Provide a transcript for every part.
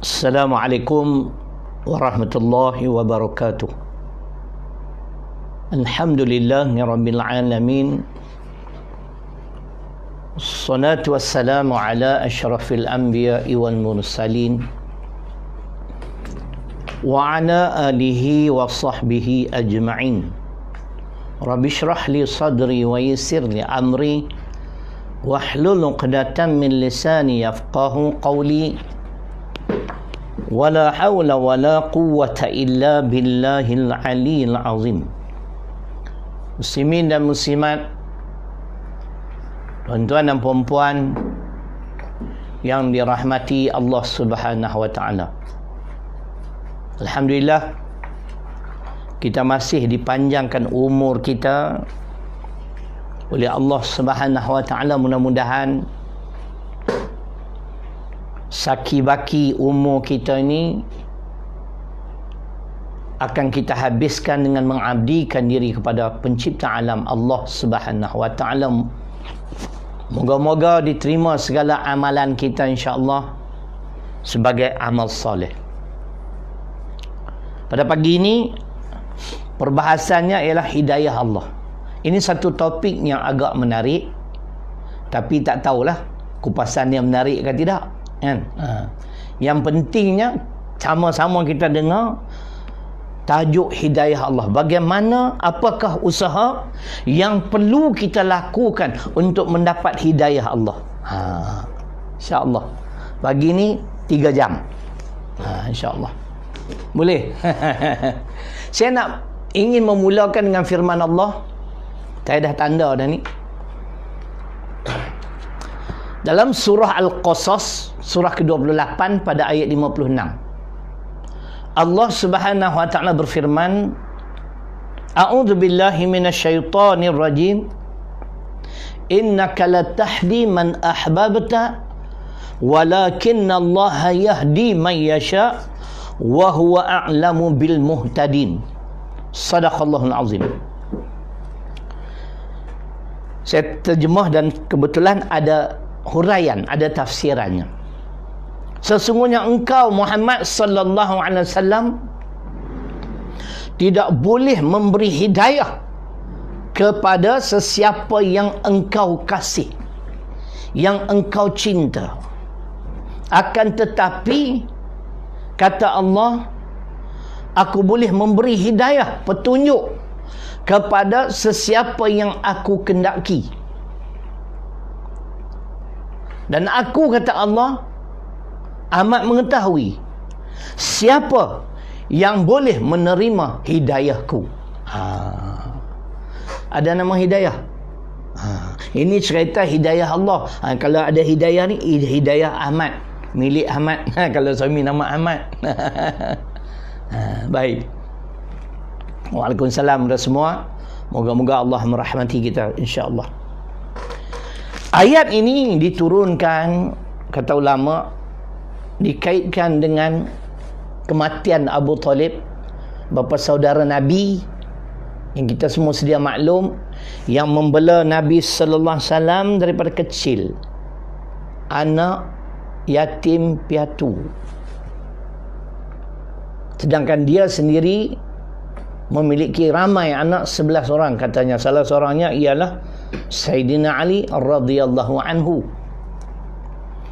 Assalamualaikum warahmatullahi wabarakatuh. Alhamdulillahi rabbil alamin. Assalatu wassalamu ala asyrafil anbiya'i wal mursalin wa ala alihi wa sahbihi ajma'in. Rabbi shrah li sadri wa yassir li amri wahlul 'uqdatam min lisani yafqahu qawli. Wala hawla wala quwwata illa billahil aliyil azim. Muslimin dan muslimat, tuan-tuan dan puan-puan yang dirahmati Allah Subhanahu wa taala. Alhamdulillah, kita masih dipanjangkan umur kita oleh Allah Subhanahu wa taala. Mudah-mudahan saki-baki umur kita ini akan kita habiskan dengan mengabdikan diri kepada pencipta alam Allah Subhanahu wa taala. Moga-moga diterima segala amalan kita insya-Allah sebagai amal soleh. Pada pagi ini perbahasannya ialah hidayah Allah. Ini satu topik yang agak menarik, tapi tak tahulah kupasannya menarik ke tidak, kan? Yang pentingnya sama-sama kita dengar tajuk hidayah Allah. Bagaimana, apakah usaha yang perlu kita lakukan untuk mendapat hidayah Allah? InsyaAllah pagi ni 3 jam. InsyaAllah boleh. Saya ingin memulakan dengan firman Allah. Saya dah tanda dah ni. Dalam surah Al-Qasas, surah ke-28 pada ayat 56. Allah Subhanahu wa taala berfirman, A'udzu billahi minasyaitonir rajim. Innaka latahdi man ahbabta walakinna Allah yahdi man yasha wa huwa a'lamu bil muhtadin. Shadaqallahul azim. Saya terjemah dan kebetulan ada huraian, ada tafsirannya. Sesungguhnya engkau Muhammad sallallahu alaihi wasallam tidak boleh memberi hidayah kepada sesiapa yang engkau kasih, yang engkau cinta. Akan tetapi kata Allah, aku boleh memberi hidayah, petunjuk kepada sesiapa yang aku kendaki. Dan aku, kata Allah, amat mengetahui siapa yang boleh menerima hidayahku. Ada nama hidayah. Ini cerita hidayah Allah. Kalau ada hidayah ni, hidayah Ahmad, milik Ahmad. Kalau suami nama Ahmad. Baik. Waalaikumsalam kepada semua. Moga-moga Allah merahmati kita insya-Allah. Ayat ini diturunkan, kata ulama, dikaitkan dengan kematian Abu Talib, bapa saudara Nabi yang kita semua sedia maklum, yang membela Nabi sallallahu alaihi wasallam daripada kecil, anak yatim piatu. Sedangkan dia sendiri memiliki ramai anak, 11 orang katanya. Salah seorangnya ialah Sayyidina Ali radhiyallahu anhu.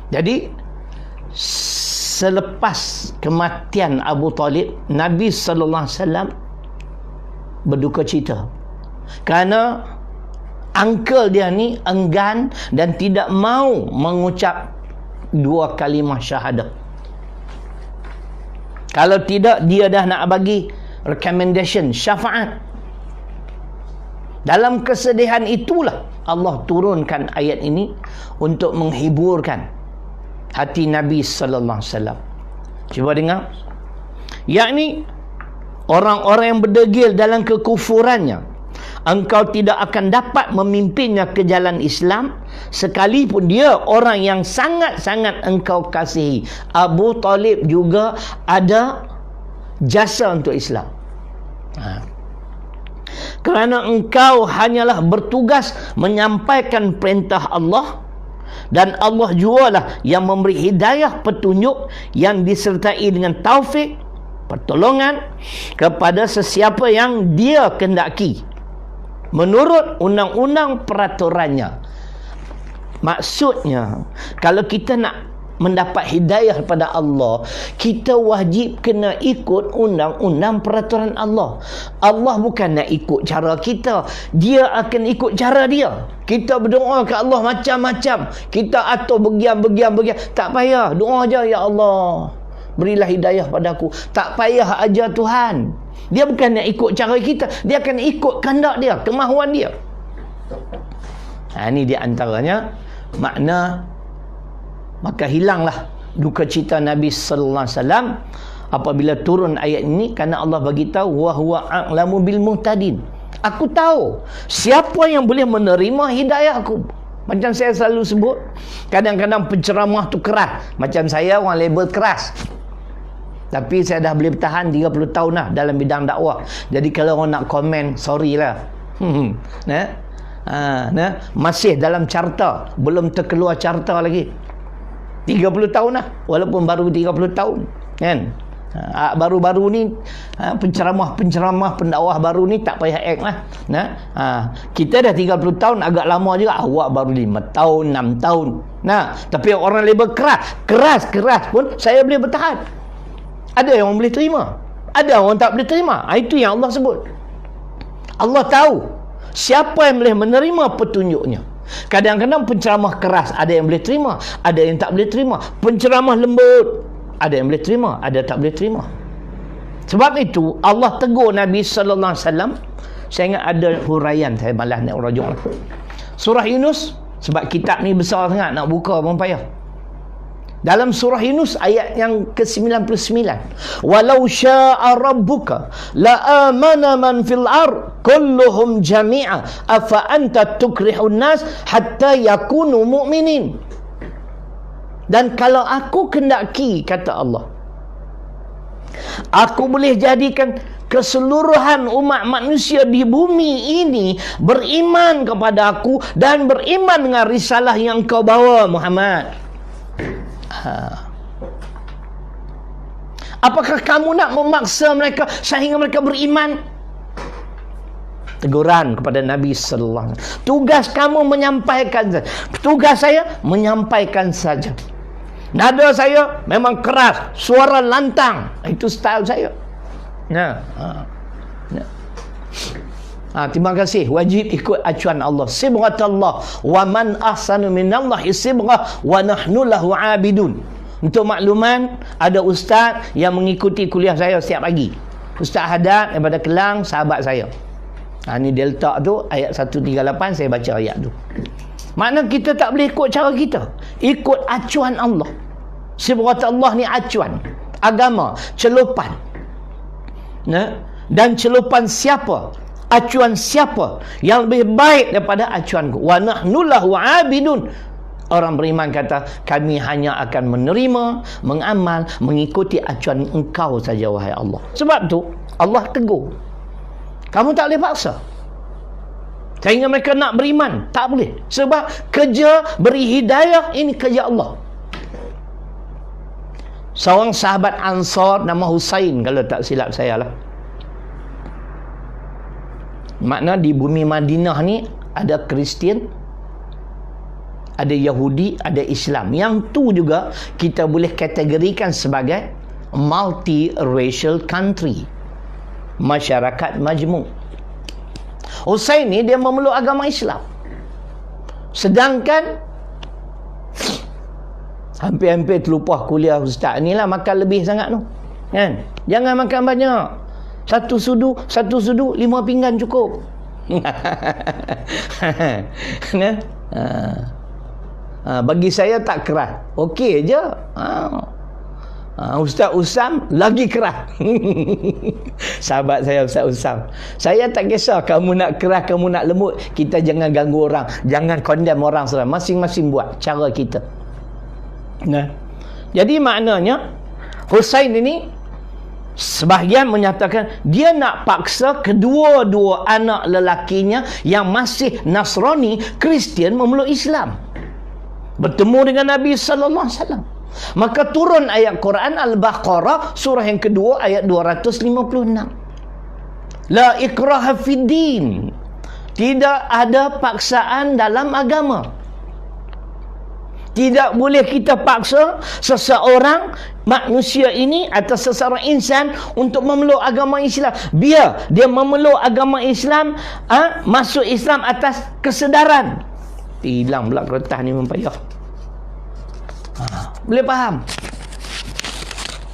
Jadi selepas kematian Abu Talib, Nabi sallallahu alaihi wasallam berduka cita kerana uncle dia ni enggan dan tidak mau mengucap 2 kalimah syahadah. Kalau tidak, dia dah nak bagi recommendation, syafaat. Dalam kesedihan itulah Allah turunkan ayat ini untuk menghiburkan hati Nabi sallallahu alaihi wasallam. Cuba dengar. Yakni orang-orang yang berdegil dalam kekufurannya, engkau tidak akan dapat memimpinnya ke jalan Islam sekalipun dia orang yang sangat-sangat engkau kasihi. Abu Talib juga ada jasa untuk Islam. Kerana engkau hanyalah bertugas menyampaikan perintah Allah Dan Allah jualah yang memberi hidayah petunjuk yang disertai dengan taufik, pertolongan kepada sesiapa yang Dia kehendaki menurut undang-undang peraturannya. Maksudnya, kalau kita nak mendapat hidayah daripada Allah, kita wajib kena ikut undang-undang peraturan Allah. Allah bukan nak ikut cara kita, Dia akan ikut cara Dia. Kita berdoa ke Allah macam-macam, kita atur begian. Tak payah, doa aja, ya Allah, berilah hidayah padaku. Tak payah ajar Tuhan. Dia bukan nak ikut cara kita, Dia akan ikut kehendak Dia, kemahuan Dia. Ini di antaranya makna. Maka hilanglah duka cita Nabi sallallahu alaihi wasallam apabila turun ayat ini, kerana Allah bagi tahu wa huwa a'lamu bil muhtadin. Aku tahu siapa yang boleh menerima hidayah aku. Macam saya selalu sebut, kadang-kadang penceramah tu keras. Macam saya orang label keras. Tapi saya dah boleh bertahan 30 tahun lah dalam bidang dakwah. Jadi kalau orang nak komen, sorry lah. Masih dalam carta, belum terkeluar carta lagi. 30 tahun lah, walaupun baru 30 tahun kan. Baru-baru ni penceramah pendakwah baru ni tak payah act lah. Kita dah 30 tahun, agak lama juga. Awak baru 5 tahun 6 tahun. Tapi orang label keras pun saya boleh bertahan. Ada yang boleh terima, ada orang tak boleh terima. Itu yang Allah sebut. Allah tahu siapa yang boleh menerima petunjuknya. Kadang-kadang penceramah keras ada yang boleh terima, ada yang tak boleh terima. Penceramah lembut ada yang boleh terima, ada tak boleh terima. Sebab itu Allah tegur Nabi sallallahu alaihi wasallam. Saya ingat ada huraian, saya malas nak rujuk lah. Surah Yunus, sebab kitab ni besar sangat, nak buka pun payah. Dalam surah Yunus ayat yang ke-99, walau syaa rabbuka la amana man fil ard kulluhum jami'a afa anta tukrihun nas hatta yakunu mu'minin. Dan kalau aku kendaki, kata Allah, aku boleh jadikan keseluruhan umat manusia di bumi ini beriman kepada aku dan beriman dengan risalah yang kau bawa, Muhammad. Apakah kamu nak memaksa mereka sehingga mereka beriman? Teguran kepada Nabi sallallahu alaihi wasallam. Tugas kamu menyampaikan saja. Tugas saya menyampaikan saja. Nada saya memang keras, suara lantang. Itu style saya. Terima kasih. Wajib ikut acuan Allah. Sibghatullah wa man ahsanu minallahi sibghah wa nahnu lahu abidun. Untuk makluman, ada ustaz yang mengikuti kuliah saya setiap pagi. Ustaz Haddad daripada Kelang, sahabat saya. Ni delta tu ayat 138, saya baca ayat tu. Makna kita tak boleh ikut cara kita, ikut acuan Allah. Sibghatullah ni acuan agama, celupan. Dan celupan siapa? Acuan siapa yang lebih baik daripada acuanku? Wa nahnu lahu abidun. Orang beriman kata, kami hanya akan menerima, mengamal, mengikuti acuan engkau saja, wahai Allah. Sebab tu Allah tegur, kamu tak boleh paksa sehingga mereka nak beriman. Tak boleh. Sebab kerja beri hidayah ini kerja Allah. Seorang sahabat Ansar nama Husain, kalau tak silap saya lah. Makna di bumi Madinah ni ada Kristian, ada Yahudi, ada Islam. Yang tu juga kita boleh kategorikan sebagai multi-racial country, masyarakat majmuk. Husain ni dia memeluk agama Islam, sedangkan hampir-hampir terlupa kuliah ustaz ni lah, makan lebih sangat tu kan. Jangan makan banyak. Satu sudu 5 pinggan cukup. Bagi saya tak keras, okey je. Ustaz Usam lagi keras. Sahabat saya Ustaz Usam, saya tak kisah kamu nak keras, kamu nak lembut, kita jangan ganggu orang, jangan condemn orang. Masing-masing buat cara kita. Jadi maknanya Husain ini, sebahagian menyatakan dia nak paksa kedua-dua anak lelakinya yang masih Nasrani, Kristian, memeluk Islam. bertemu dengan Nabi sallallahu alaihi wasallam. Maka turun ayat Quran Al-Baqarah surah yang kedua ayat 256. La ikraha fid din. Tidak ada paksaan dalam agama. Tidak boleh kita paksa seseorang, manusia ini atau seseorang insan untuk memeluk agama Islam. Biar dia memeluk agama Islam, masuk Islam atas kesedaran. Hilang pula kertas ni mempayah. Boleh faham?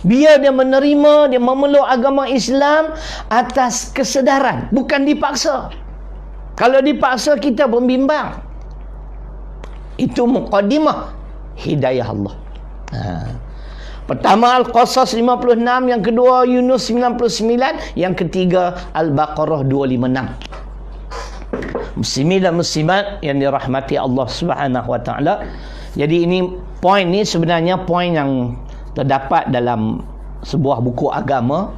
Biar dia menerima, dia memeluk agama Islam atas kesedaran, bukan dipaksa. Kalau dipaksa kita membimbang. Itu muqaddimah hidayah Allah. Pertama Al-Qasas 56, yang kedua Yunus 99, yang ketiga Al-Baqarah 256. Muslimin dan muslimat yang dirahmati Allah Subhanahu wa taala. Jadi ini poin ni sebenarnya poin yang terdapat dalam sebuah buku agama.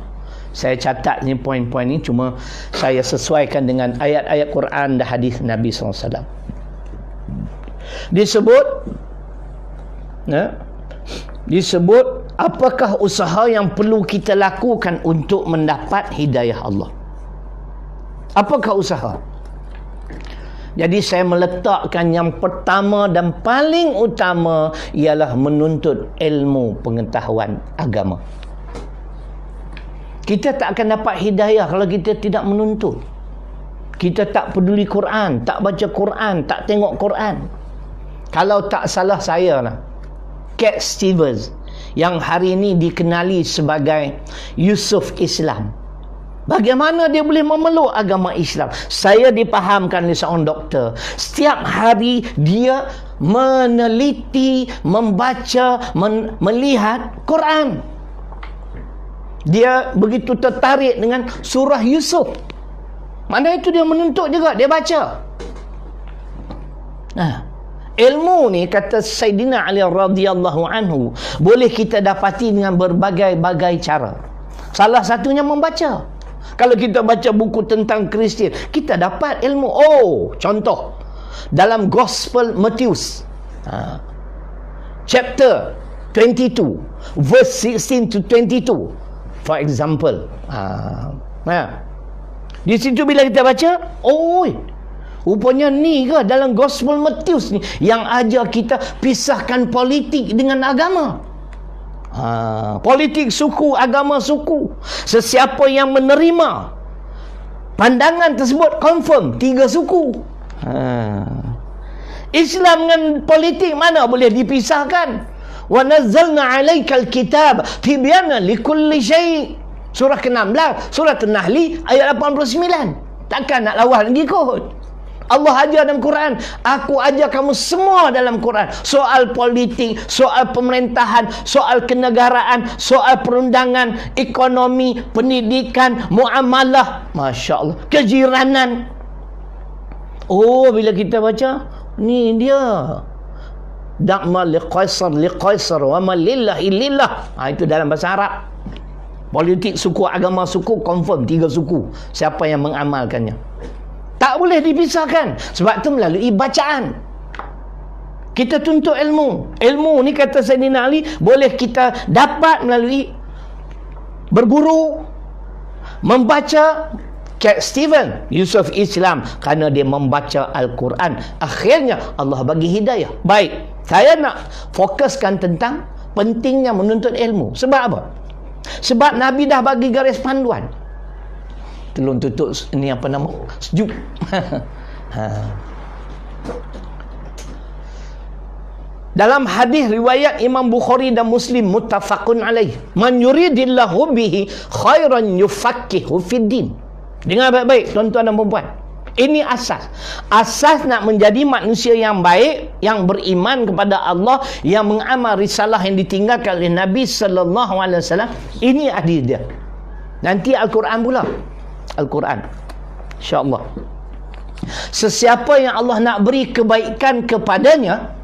Saya catat ni poin-poin ni, cuma saya sesuaikan dengan ayat-ayat Quran dan hadis Nabi SAW. Disebut apakah usaha yang perlu kita lakukan untuk mendapat hidayah Allah. Apakah usaha? Jadi saya meletakkan yang pertama dan paling utama ialah menuntut ilmu pengetahuan agama. Kita tak akan dapat hidayah kalau kita tidak menuntut. Kita tak peduli Quran, tak baca Quran, tak tengok Quran. Kalau tak salah saya lah, Cat Stevens yang hari ini dikenali sebagai Yusuf Islam. Bagaimana dia boleh memeluk agama Islam? Saya dipahamkan oleh seorang doktor. Setiap hari dia meneliti, membaca, melihat Quran. Dia begitu tertarik dengan surah Yusuf. Mana itu dia menuntut juga, dia baca. Ilmu ni, kata Sayyidina Ali radhiyallahu anhu, boleh kita dapati dengan berbagai-bagai cara. Salah satunya membaca. Kalau kita baca buku tentang Kristian, kita dapat ilmu. Contoh dalam Gospel Matthews, chapter 22, verse 16 to 22, for example. Di situ bila kita baca, rupanya ni ke dalam Gospel Matthews ni yang ajar kita pisahkan politik dengan agama. Politik suku, agama suku. Sesiapa yang menerima pandangan tersebut confirm 3 suku. Islam dengan politik mana boleh dipisahkan? Wa nazzalna 'alaikal kitab tibyana likulli syai'. Surah ke-16, surah An-Nahl ayat 89. Takkan nak lawan lagi kot. Allah ajar dalam Quran, aku ajar kamu semua dalam Quran. Soal politik, soal pemerintahan, soal kenegaraan, soal perundangan, ekonomi, pendidikan, muamalah, Masya Allah, kejiranan. Bila kita baca, ni dia da'ma liqaisar wa ma lillahi lillah. Itu dalam bahasa Arab. Politik suku, agama suku, confirm 3 suku. Siapa yang mengamalkannya? Tak boleh dipisahkan. Sebab tu melalui bacaan kita tuntut ilmu. Ilmu ni, kata Sayyidina Ali, boleh kita dapat melalui berguru, membaca. Cat Stevens, Yusuf Islam, kerana dia membaca Al-Quran, akhirnya Allah bagi hidayah. Baik, saya nak fokuskan tentang pentingnya menuntut ilmu. Sebab apa? Sebab Nabi dah bagi garis panduan. Tolong tutup ni, apa nama, sejuk. Dalam hadis riwayat Imam Bukhari dan Muslim muttafaqun alaih, man yuridillahu bihi khairan yufaqqihu fid din. Dengar baik-baik tuan-tuan dan puan-puan. Ini asas nak menjadi manusia yang baik, yang beriman kepada Allah, yang mengamal risalah yang ditinggalkan oleh Nabi sallallahu alaihi wasallam. Ini hadis dia. Nanti Al-Quran pula. Al-Quran, insya-Allah. Sesiapa yang Allah nak beri kebaikan kepadanya,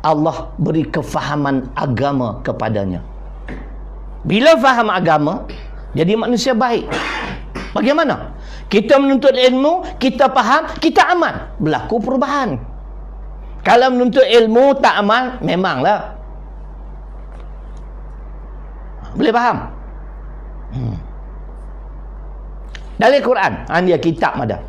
Allah beri kefahaman agama kepadanya. Bila faham agama, jadi manusia baik. Bagaimana? Kita menuntut ilmu, kita faham, kita amal, berlaku perubahan. Kalau menuntut ilmu tak amal, memanglah. Boleh faham? Dari Quran, dia kitab ada.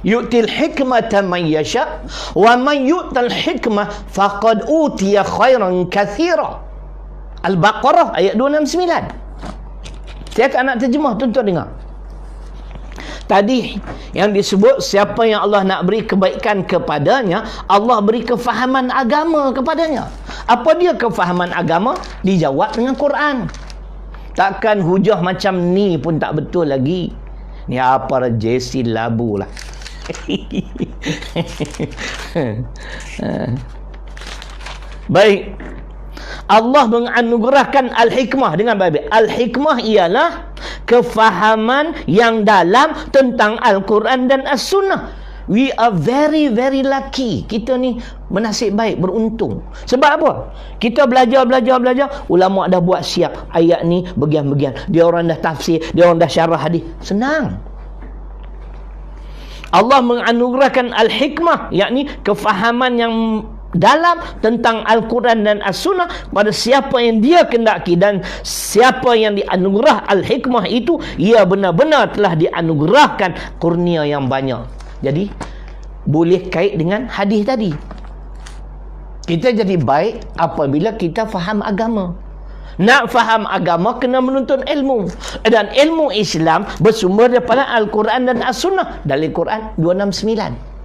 Yu'til hikmata man yasha wa man yu'tal hikmah faqad utiya khairan katsira. Al-Baqarah ayat 269. Saya akan nak terjemah, tuan-tuan dengar. Tadi yang disebut siapa yang Allah nak beri kebaikan kepadanya, Allah beri kefahaman agama kepadanya. Apa dia kefahaman agama? Dijawab dengan Quran. Takkan hujah macam ni pun tak betul lagi. Ni apa JC labu lah. Baik. Allah menganugerahkan al-hikmah dengan baik. Al-hikmah ialah kefahaman yang dalam tentang Al-Quran dan As-Sunnah. We are very, very lucky. Kita ni bernasib baik, beruntung. Sebab apa? Kita belajar. Ulama dah buat siap. Ayat ni bagian-bagian. Dia orang dah tafsir, dia orang dah syarah hadis. Senang. Allah menganugerahkan al-hikmah, yakni kefahaman yang dalam tentang Al-Quran dan As-Sunnah pada siapa yang dia kendaki, dan siapa yang dianugerah al-hikmah itu, ia benar-benar telah dianugerahkan kurnia yang banyak. Jadi boleh kait dengan hadis tadi. Kita jadi baik apabila kita faham agama. Nak faham agama kena menuntut ilmu, dan ilmu Islam bersumber daripada Al-Quran dan As-Sunnah. Dari Quran 269.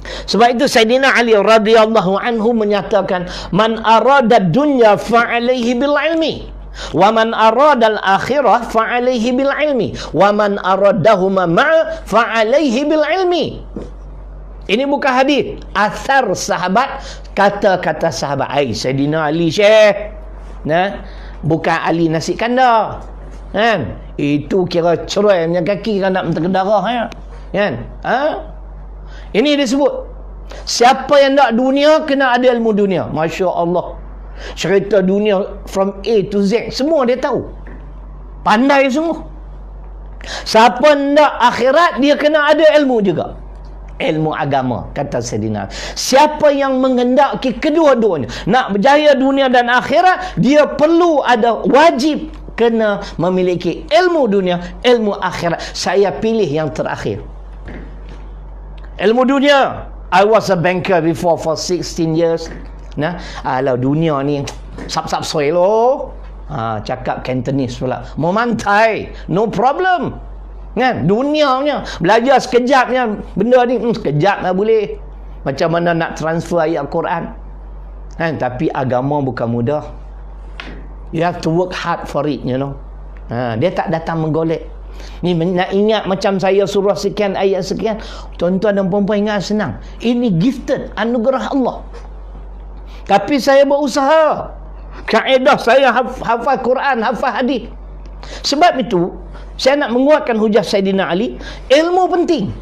Sebab itu Sayyidina Ali radhiyallahu anhu menyatakan, man arada dunya fa'alaihi bil ilmi, wa man arada al akhirah fa'alaihi bil ilmi, wa man aradahuma ma'a fa'alaihi bil ilmi. Ini bukan hadis, asar sahabat, kata-kata sahabat. Sayyidina Ali Syekh, bukan Ali nasi kandar, kan? Itu kira cerai punya kaki kan nak menterdarah, kan? Ini disebut siapa yang nak dunia kena ada ilmu dunia. Masya Allah, cerita dunia from A to Z semua dia tahu, pandai semua. Siapa nak akhirat dia kena ada ilmu juga, ilmu agama, kata Sayyidina. Siapa yang menghendaki kedua-duanya, nak berjaya dunia dan akhirat, dia perlu ada, wajib kena memiliki ilmu dunia, ilmu akhirat. Saya pilih yang terakhir, ilmu dunia. I was a banker before for 16 years. Alah dunia ni sap-sap soy lo. Cakap Cantonese pula. Memantai, no problem. Kan? Dunianya belajar sekejapnya benda ni, sekejap lah boleh. Macam mana nak transfer ayat Quran. Kan? Tapi agama bukan mudah. You have to work hard for it, you know. Dia tak datang menggolek. Ni nak ingat macam saya surah sekian, ayat sekian, tuan-tuan dan puan-puan ingat senang. Ini gifted, anugerah Allah. Tapi saya berusaha. Kaedah saya hafal Quran, hafal hadis. Sebab itu saya nak menguatkan hujah Sayyidina Ali, ilmu penting.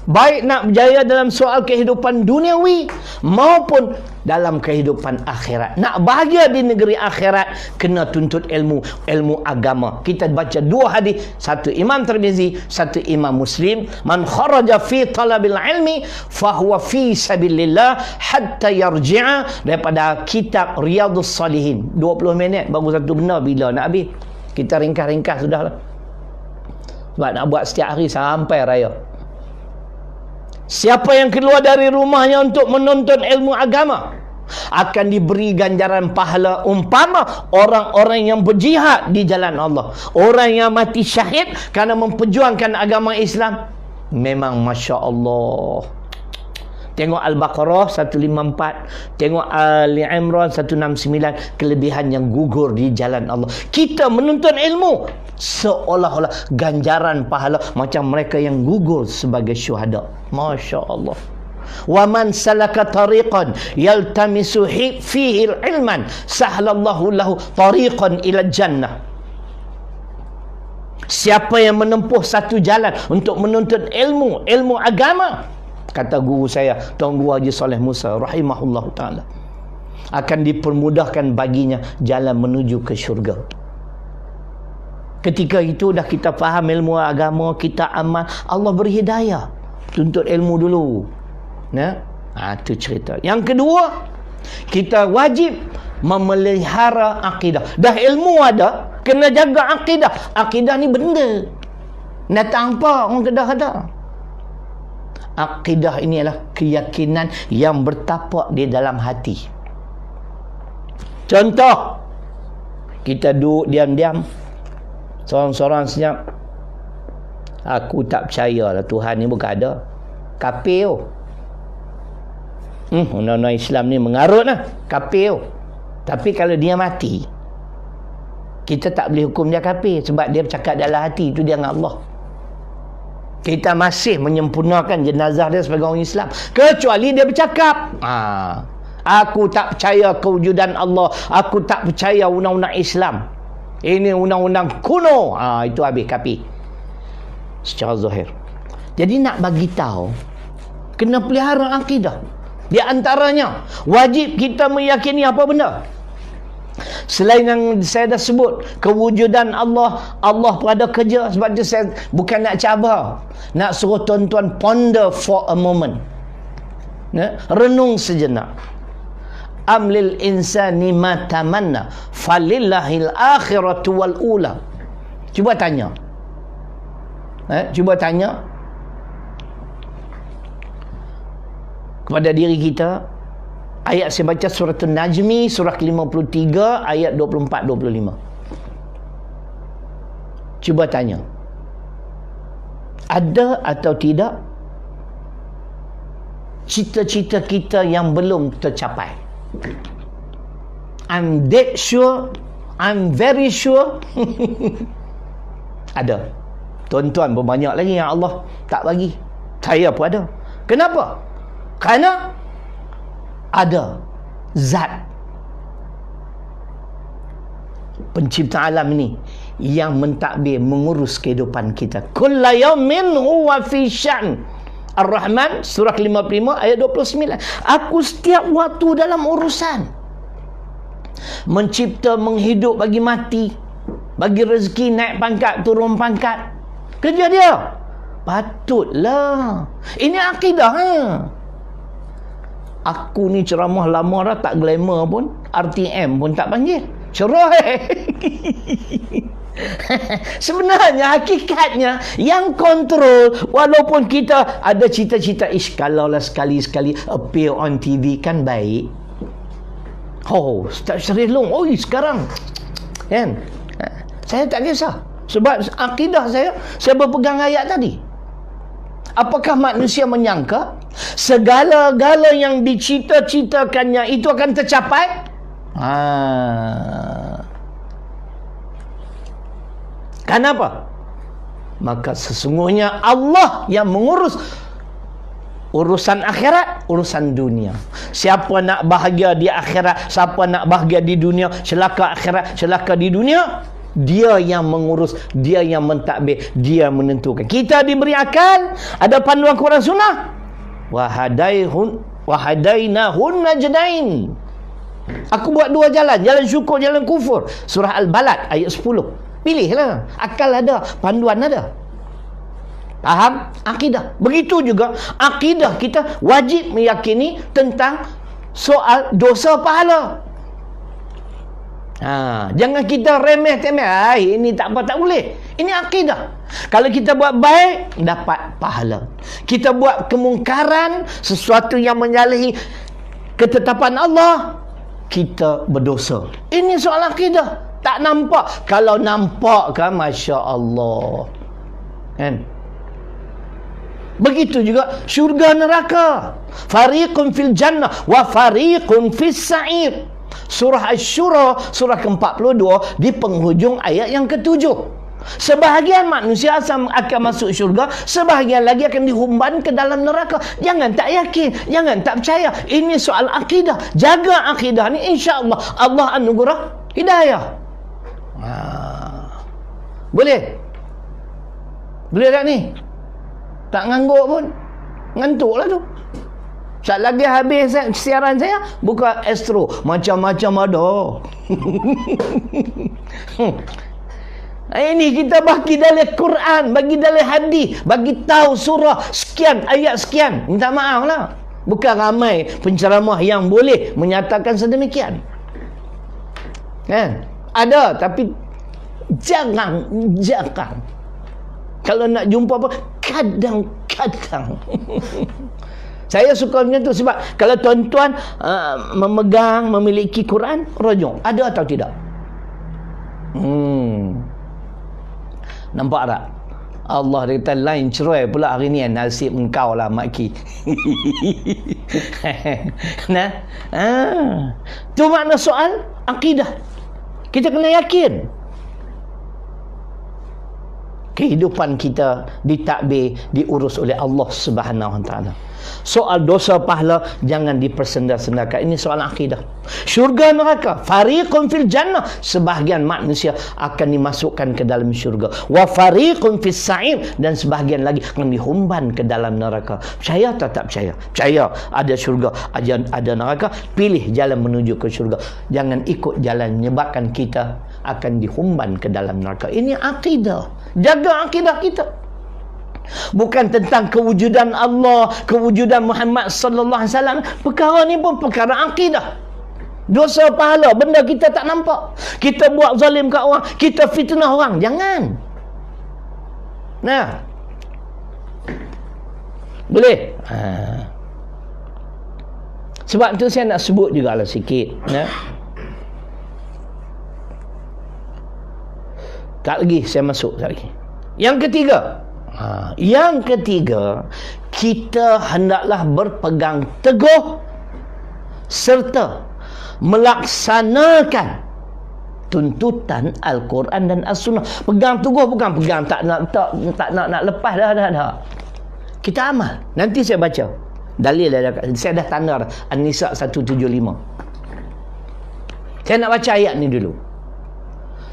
Baik nak berjaya dalam soal kehidupan duniawi maupun dalam kehidupan akhirat. Nak bahagia di negeri akhirat, kena tuntut ilmu, ilmu agama. Kita baca dua hadis, satu Imam Tirmizi, satu Imam Muslim. Man kharaja fi talabil ilmi fahuwa fi sabilillah hatta yarji'a, daripada kitab Riyadhus Salihin. 20 minit baru satu benda, bila nak habis? Kita ringkas-ringkas sudahlah. Sebab nak buat setiap hari sampai raya. Siapa yang keluar dari rumahnya untuk menuntut ilmu agama akan diberi ganjaran pahala umpama orang-orang yang berjihad di jalan Allah. Orang yang mati syahid kerana memperjuangkan agama Islam. Memang Masya Allah. Tengok Al-Baqarah 154, tengok Ali Imran 169, kelebihan yang gugur di jalan Allah. Kita menuntut ilmu seolah-olah ganjaran pahala macam mereka yang gugur sebagai syuhada. Masya Allah. Wa man salaka tariqan yaltamisu fihi ilman sahlallahu lahu tariqan ila jannah. Siapa yang menempuh satu jalan untuk menuntut ilmu, ilmu agama, kata guru saya, Tuan Guru Haji Saleh Musa rahimahullah ta'ala, akan dipermudahkan baginya jalan menuju ke syurga. Ketika itu dah kita faham ilmu agama, kita amal, Allah beri hidayah. Tuntut ilmu dulu. Itu cerita. Yang kedua, kita wajib memelihara akidah. Dah ilmu ada, kena jaga akidah. Akidah ni benda. Nak tanpa orang Kedah ada. Akidah ini adalah keyakinan yang bertapak di dalam hati. Contoh, kita duduk diam-diam, seorang-seorang senyap. Aku tak percayalah Tuhan ni bukan ada. Kafir tu. Undang-undang Islam ni mengarut lah. Kafir tu. Tapi kalau dia mati, kita tak boleh hukum dia kafir sebab dia bercakap dalam hati, itu dia dengan Allah. Kita masih menyempurnakan jenazah dia sebagai orang Islam kecuali dia bercakap, aku tak percaya kewujudan Allah, aku tak percaya undang-undang Islam, ini undang-undang kuno, itu habis kafir secara zahir. Jadi nak bagi tahu, kena pelihara akidah. Di antaranya wajib kita meyakini apa benda? Selain yang saya dah sebut, kewujudan Allah, Allah berada kerja. Sebab tu saya bukan nak cabar, nak suruh tuan-tuan ponder for a moment, renung sejenak. Amlil insani ma tamanna falillahil akhiratu wal ula. Cuba tanya, cuba tanya kepada diri kita. Ayat saya baca surah An-Najmi, surah 53, ayat 24-25. Cuba tanya, ada atau tidak cita-cita kita yang belum tercapai? I'm dead sure, I'm very sure. Ada. Tuan-tuan berbanyak lagi yang Allah tak bagi. Saya pun ada. Kenapa? Kerana ada zat pencipta alam ini yang mentadbir, mengurus kehidupan kita. Kullu yawmin huwa fi sya'n. Ar-Rahman surah 55 ayat 29. Aku setiap waktu dalam urusan. Mencipta, menghidup, bagi mati, bagi rezeki, naik pangkat, turun pangkat. Kerja dia. Patutlah. Ini akidah. Aku ni ceramah lama dah, tak glamour pun, RTM pun tak panggil. Cerah. Sebenarnya hakikatnya yang kontrol, walaupun kita ada cita-cita, kalaulah sekali-sekali appear on TV kan baik. Ustaz Syarif Long, sekarang kan, saya tak kisah. Sebab akidah saya berpegang ayat tadi. Apakah manusia menyangka segala-gala yang dicita-citakannya itu akan tercapai? Kenapa? Maka sesungguhnya Allah yang mengurus urusan akhirat, urusan dunia. Siapa nak bahagia di akhirat, siapa nak bahagia di dunia, celaka akhirat, celaka di dunia, dia yang mengurus, dia yang mentadbir, dia menentukan. Kita diberi akal, ada panduan Quran Sunnah. Wahadainahun najdain. Aku buat dua jalan, jalan syukur, jalan kufur. Surah Al-Balad ayat 10. Pilihlah. Akal ada, panduan ada. Faham? Akidah. Begitu juga akidah kita wajib meyakini tentang soal dosa pahala. Jangan kita remeh-temeh. Ini tak apa, tak boleh. Ini akidah. Kalau kita buat baik, dapat pahala. Kita buat kemungkaran, sesuatu yang menyalahi ketetapan Allah, kita berdosa. Ini soal akidah. Tak nampak. Kalau nampak kan, Masya Allah. Kan? Begitu juga syurga neraka. Fariqun fil jannah wa fariqun fis sa'ir. Surah Asy-Syura, surah ke-42, di penghujung ayat yang ke-7. Sebahagian manusia akan masuk syurga, sebahagian lagi akan dihumban ke dalam neraka. Jangan tak yakin, jangan tak percaya. Ini soal akidah. Jaga akidah ni, insya-Allah Allah anugerah hidayah. Boleh? Boleh tak ni? Tak ngangguk pun. Ngantuklah tu. Sekejap lagi habis siaran saya, buka Astro. Macam-macam ada. Ini kita bagi dalam Quran, bagi dalam hadis, bagi tahu surah sekian, ayat sekian. Minta maaf lah. Bukan ramai penceramah yang boleh menyatakan sedemikian. Kan? Ada, tapi jarang. Kalau nak jumpa apa, kadang-kadang. Saya suka macam tu sebab kalau tuan-tuan memiliki Quran, rujuk. Ada atau tidak? Nampak tak? Allah dia kata lain cerai pula hari ni, nasib engkau lah maki. Nah, tu makna soal akidah. Kita kena yakin kehidupan kita ditadbir, diurus oleh Allah Subhanahu Wa Taala. Soal dosa pahala jangan dipersenda-sendakan. Ini soal akidah. Syurga neraka, fariqun fil jannah, sebahagian manusia akan dimasukkan ke dalam syurga. Wa fariqun fis sa'ir, dan sebahagian lagi akan dihumban ke dalam neraka. Percaya atau tak percaya? Percaya ada syurga, ada neraka. Pilih jalan menuju ke syurga. Jangan ikut jalan menyebabkan kita akan dihumban ke dalam neraka. Ini akidah. Jaga akidah kita. Bukan tentang kewujudan Allah, kewujudan Muhammad sallallahu alaihi wasallam. Perkara ni pun perkara akidah. Dosa pahala, benda kita tak nampak. Kita buat zalim kat orang, kita fitnah orang. Jangan. Nah. Boleh? Sebab tu saya nak sebut jugalah sikit. Nah. Tak lagi saya masuk tak lagi. Yang ketiga, kita hendaklah berpegang teguh serta melaksanakan tuntutan Al-Quran dan As-Sunnah. Pegang teguh bukan pegang tak nak lepas dah. Kita amal. Nanti saya baca dalil saya dah tanda dah. An-Nisa 175. Saya nak baca ayat ni dulu.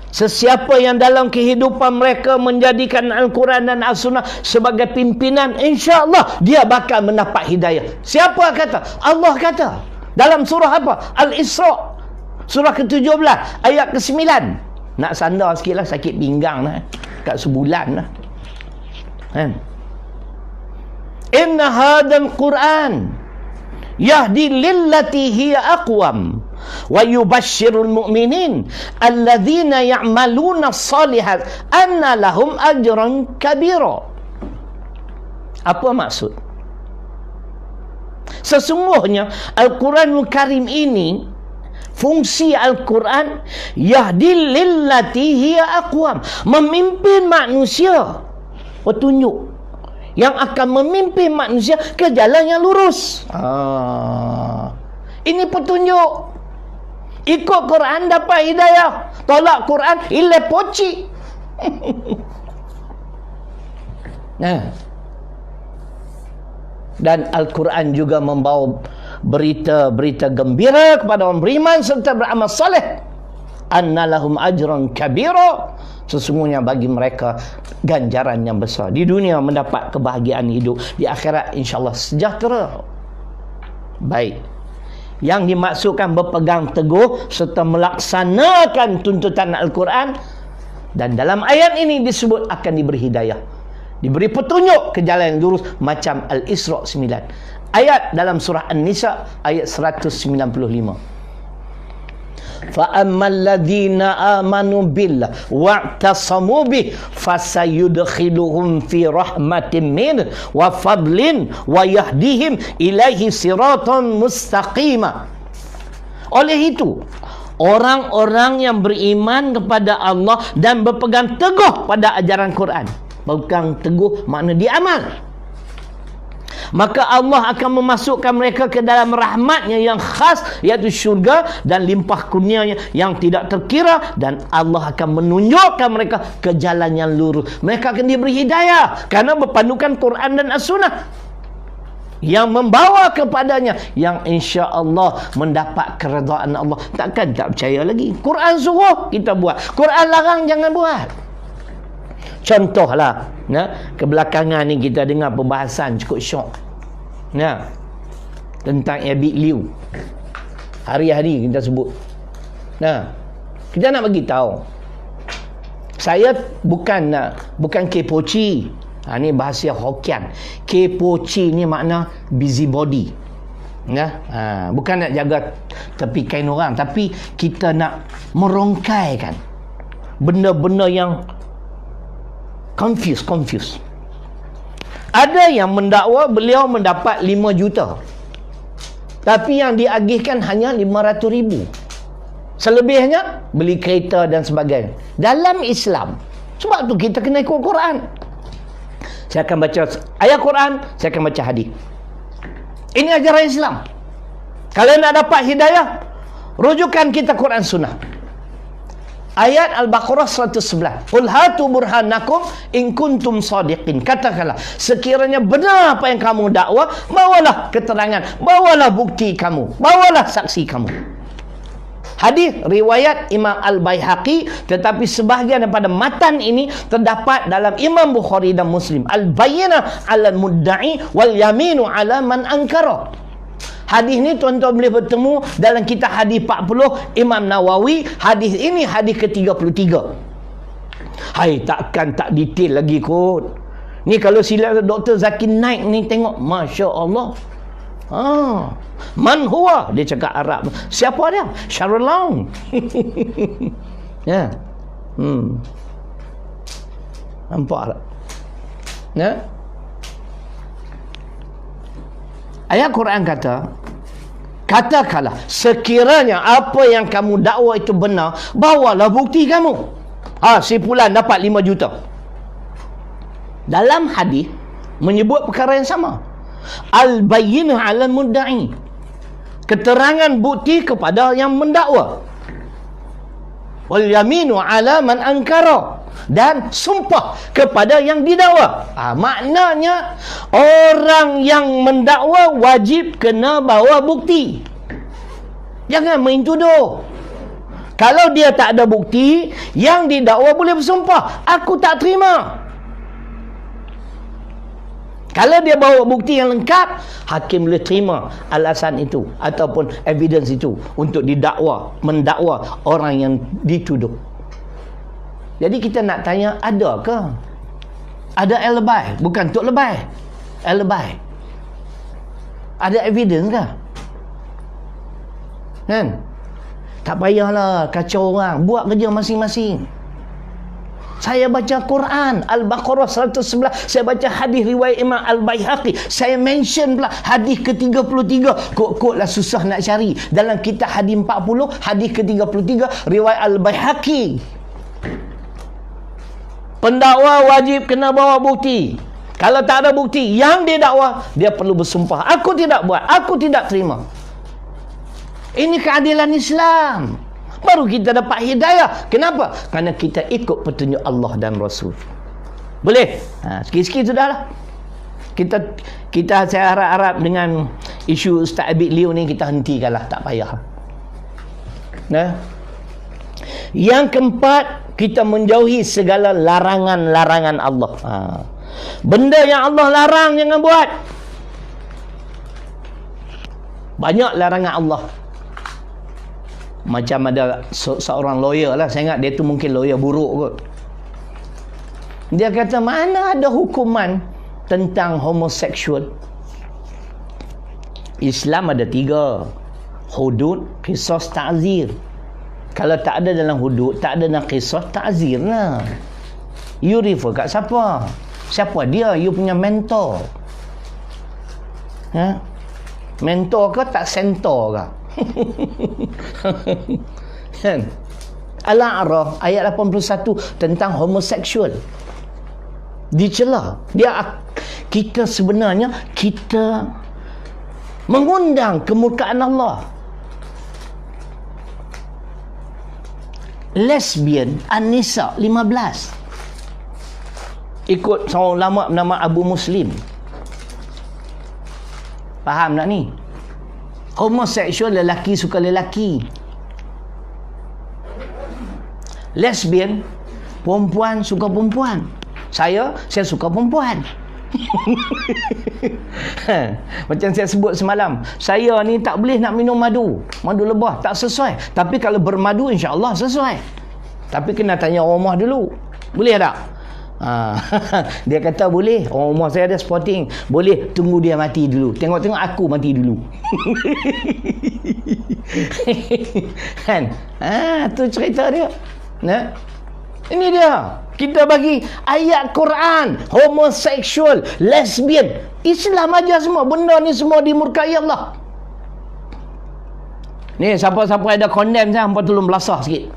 Sesiapa yang dalam kehidupan mereka menjadikan Al-Quran dan As-Sunnah sebagai pimpinan, insya-Allah dia bakal mendapat hidayah. Siapa kata? Allah kata. Dalam surah apa? Al-Isra. Surah ke-17 ayat ke-9. Nak sandar sikitlah, sakit pinggang lah. Kat sebulan lah. Kan? Inna hadzal Quran yahdi lillati hiya aqwam wa yubashshirul mu'minin alladzina ya'maluna as-salihat anna lahum ajran kabira. Apa maksud? Sesungguhnya Al-Quranul Karim ini, fungsi Al-Quran yahdi lillati hiya aqwam, memimpin manusia, petunjuk yang akan memimpin manusia ke jalan yang lurus. Ini petunjuk. Ikut Quran dapat hidayah. Tolak Quran ilai poci. Nah. Dan Al-Quran juga membawa berita-berita gembira kepada orang beriman serta beramal soleh. Anna lahum ajran kabira. Sesungguhnya bagi mereka ganjaran yang besar. Di dunia mendapat kebahagiaan hidup, di akhirat insya-Allah sejahtera. Baik. Yang dimaksudkan berpegang teguh serta melaksanakan tuntutan Al-Quran, dan dalam ayat ini disebut akan diberi hidayah, diberi petunjuk ke jalan yang lurus, macam Al-Isra 9. Ayat dalam surah An-Nisa ayat 195. فَأَمَّا الَّذِينَ آمَنُوا بِاللَّهِ وَاعْتَصَمُوا بِهِ فَسَيُدْخِلُهُمْ فِي رَحْمَةٍ مِّنْهُ وَفَضْلٍ وَيَهْدِيهِمْ إِلَيْهِ صِرَاطًا مُسْتَقِيمًا. Oleh itu, orang-orang yang beriman kepada Allah dan berpegang teguh pada ajaran Quran, berpegang teguh makna diamal, maka Allah akan memasukkan mereka ke dalam rahmatnya yang khas, iaitu syurga dan limpah kurnianya yang tidak terkira, dan Allah akan menunjukkan mereka ke jalan yang lurus. Mereka akan diberi hidayah kerana berpandukan Quran dan As-Sunnah yang membawa kepadanya, yang insya-Allah mendapat keredaan Allah. Takkan tak percaya lagi? Quran suruh kita buat, Quran larang jangan buat. Contohlah, kebelakangan ni kita dengar pembahasan cukup syok, tentang Abid Liu. Hari-hari kita sebut. Kita nak bagi tahu. Saya bukan kepoci. Ni bahasa Hokkien. Kepoci ni makna busybody. Ya, bukan nak jaga tepi kain orang, tapi kita nak merongkaikan benda-benda yang confuse. Ada yang mendakwa beliau mendapat 5 juta, tapi yang diagihkan hanya 500,000. Selebihnya beli kereta dan sebagainya. Dalam Islam, sebab tu kita kena ikut Quran. Saya akan baca ayat Quran, saya akan baca hadis. Ini ajaran Islam. Kalau nak dapat hidayah, rujukan kita Quran Sunnah. Ayat Al-Baqarah 111. Qul hatu burhanakum in kuntum sadiqin. Katakanlah, sekiranya benar apa yang kamu dakwa, bawalah keterangan, bawalah bukti kamu, bawalah saksi kamu. Hadis riwayat Imam Al-Baihaqi, tetapi sebahagian daripada matan ini terdapat dalam Imam Bukhari dan Muslim. Al-bayyinah 'alal mudda'i wal yaminu 'ala man ankara. Hadis ni tuan-tuan boleh bertemu dalam kitab hadis 40 Imam Nawawi. Hadis ini hadis ke-33. Hai, takkan tak detail lagi kot. Ni kalau sila Dr. Zakir Naik ni tengok, Masya Allah. Man huwa, dia cakap Arab. Siapa dia? Syarul Laun. Ya. Nampak tak? Ya. Ayat Quran katakanlah, sekiranya apa yang kamu dakwa itu benar, bawalah bukti kamu. Si fulan dapat 5 juta. Dalam hadis menyebut perkara yang sama. Al-bayyinah 'alal mudda'i. Keterangan bukti kepada yang mendakwa. Wal yaminu 'ala man ankara. Dan sumpah kepada yang didakwa. Maknanya orang yang mendakwa wajib kena bawa bukti. Jangan main tuduh. Kalau dia tak ada bukti, yang didakwa boleh bersumpah, aku tak terima. Kalau dia bawa bukti yang lengkap, hakim boleh terima alasan itu ataupun evidence itu untuk mendakwa orang yang dituduh. Jadi kita nak tanya, ada ke? Ada alibi? Bukan untuk lebay. Alibi. Ada evidence ke? Kan? Tak payahlah kacau orang. Buat kerja masing-masing. Saya baca Quran Al-Baqarah 111. Saya baca hadis riwayat Imam Al-Baihaqi. Saya mention pula hadis ke-33. Kok-koklah susah nak cari. Dalam kitab hadis 40, hadis ke-33 riwayat Al-Baihaqi. Pendakwa wajib kena bawa bukti. Kalau tak ada bukti, yang didakwa, dia perlu bersumpah, aku tidak buat, aku tidak terima. Ini keadilan Islam. Baru kita dapat hidayah. Kenapa? Kerana kita ikut petunjuk Allah dan Rasul. Boleh? Sikit-sikit sudahlah. Kita saya harap-harap dengan isu Ustaz Abid Liu ni kita hentikanlah, tak payah. Yang keempat, kita menjauhi segala larangan-larangan Allah. Benda yang Allah larang jangan buat. Banyak larangan Allah. Macam ada seorang lawyer lah, saya ingat dia tu mungkin lawyer buruk kot. Dia kata, mana ada hukuman tentang homoseksual? Islam ada 3. Hudud, qisas, ta'zir. Kalau tak ada dalam hudud, tak ada dalam qisas, ta'zir lah. You refer kat siapa? Siapa dia? You punya mentor. Mentor ke tak sentor ke? Kan? Al-A'raf ayat 81 tentang homoseksual. Dicela. Kita sebenarnya kita mengundang kemurkaan Allah. Lesbian An-Nisa 15. Ikut seorang ulama bernama Abu Muslim. Faham tak ni? Homoseksual, lelaki suka lelaki. Lesbian, perempuan suka perempuan. Saya suka perempuan. Macam saya sebut semalam, saya ni tak boleh nak minum madu lebah, tak sesuai. Tapi kalau bermadu insya-Allah sesuai. Tapi kena tanya orang rumah dulu. Boleh tak? Dia kata boleh. Orang rumah saya ada sporting. Boleh, tunggu dia mati dulu. Tengok-tengok aku mati dulu. Kan? Tu cerita dia. Nah. Ini dia. Kita bagi ayat Quran. Homoseksual, lesbian. Islam aja semua. Benda ni semua dimurkai Allah. Ni siapa-siapa ada condemn saya, hampa tolong belasah sikit.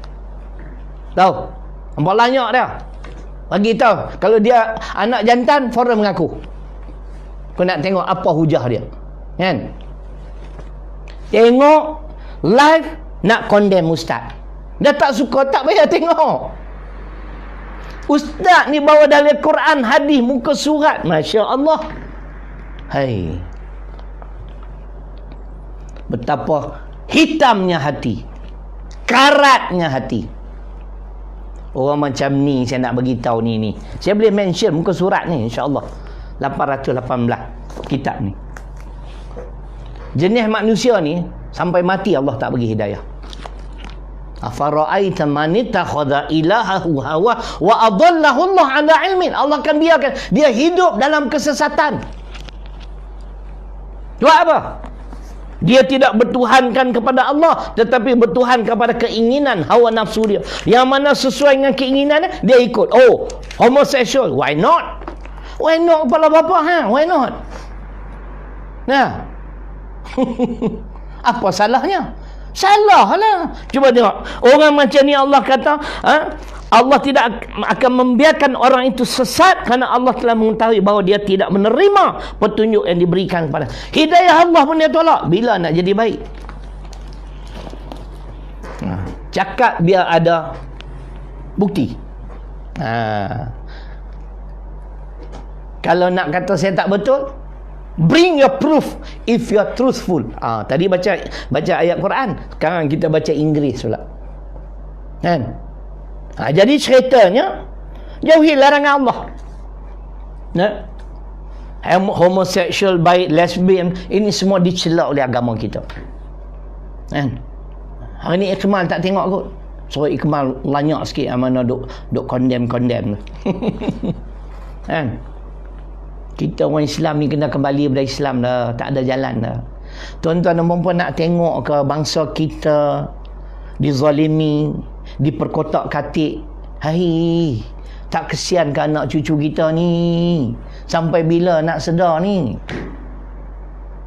Tahu? Hampa lanyak dia. Bagi tahu kalau dia anak jantan, forum mengaku. Kau nak tengok apa hujah dia. Kan? Tengok live nak condemn ustaz. Dia tak suka, tak payah tengok. Ustaz ni bawa dalil Quran, hadis, muka surat. Masya Allah. Hai. Betapa hitamnya hati. Karatnya hati. Orang macam ni saya nak bagi tahu ni. Saya boleh mention muka surat ni insya-Allah. 818 kitab ni. Jenis manusia ni sampai mati Allah tak bagi hidayah. Afara'aita man ittakhadha ilahahu hawa wa adallahu Allah 'ala ilmin. Allah akan biarkan dia hidup dalam kesesatan. Buat apa? Dia tidak bertuhankan kepada Allah, tetapi bertuhan kepada keinginan hawa nafsu dia. Yang mana sesuai dengan keinginannya, dia ikut. Oh, homosexual, why not? Why not kepala bapa? Why not? Nah. Apa salahnya? Salah lah. Cuba tengok. Orang macam ni Allah kata, Allah tidak akan membiarkan orang itu sesat kerana Allah telah mengetahui bahawa dia tidak menerima petunjuk yang diberikan kepada. Hidayah Allah pun dia tolak. Bila nak jadi baik? Cakap biar ada bukti. Kalau nak kata saya tak betul, bring your proof if you are truthful. Tadi baca ayat Quran, sekarang kita baca Inggeris pula. Kan? Jadi ceritanya jauhi larangan Allah. Nah, homoseksual, baik, lesbian, ini semua dicela oleh agama kita. Kan? Hari ni Ikmal tak tengok kot. So Ikmal lanyak sikit mana duk condemn. Kan? Kita orang Islam ni kena kembali kepada Islam dah. Tak ada jalan dah. Tuan-tuan dan puan-puan nak tengok ke bangsa kita dizalimi, diperkotak-katik. Hai, tak kesian ke anak cucu kita ni? Sampai bila nak sedar ni?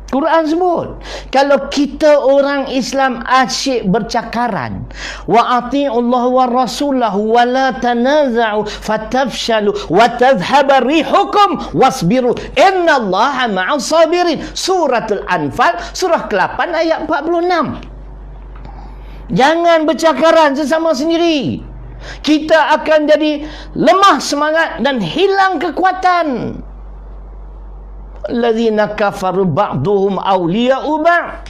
Quran sebut, kalau kita orang Islam asyik bercakaran, wa ati'ullaha wa rasulahu wa la tanaza'u fatafshalu wa tadhhaba rihukum wasbiru innallaha ma'as sabirin. Suratul Anfal surah ke-8 ayat 46. Jangan bercakaran sesama sendiri. Kita akan jadi lemah semangat dan hilang kekuatan. Alladzina kafaru ba'duhum awliya'u ba'd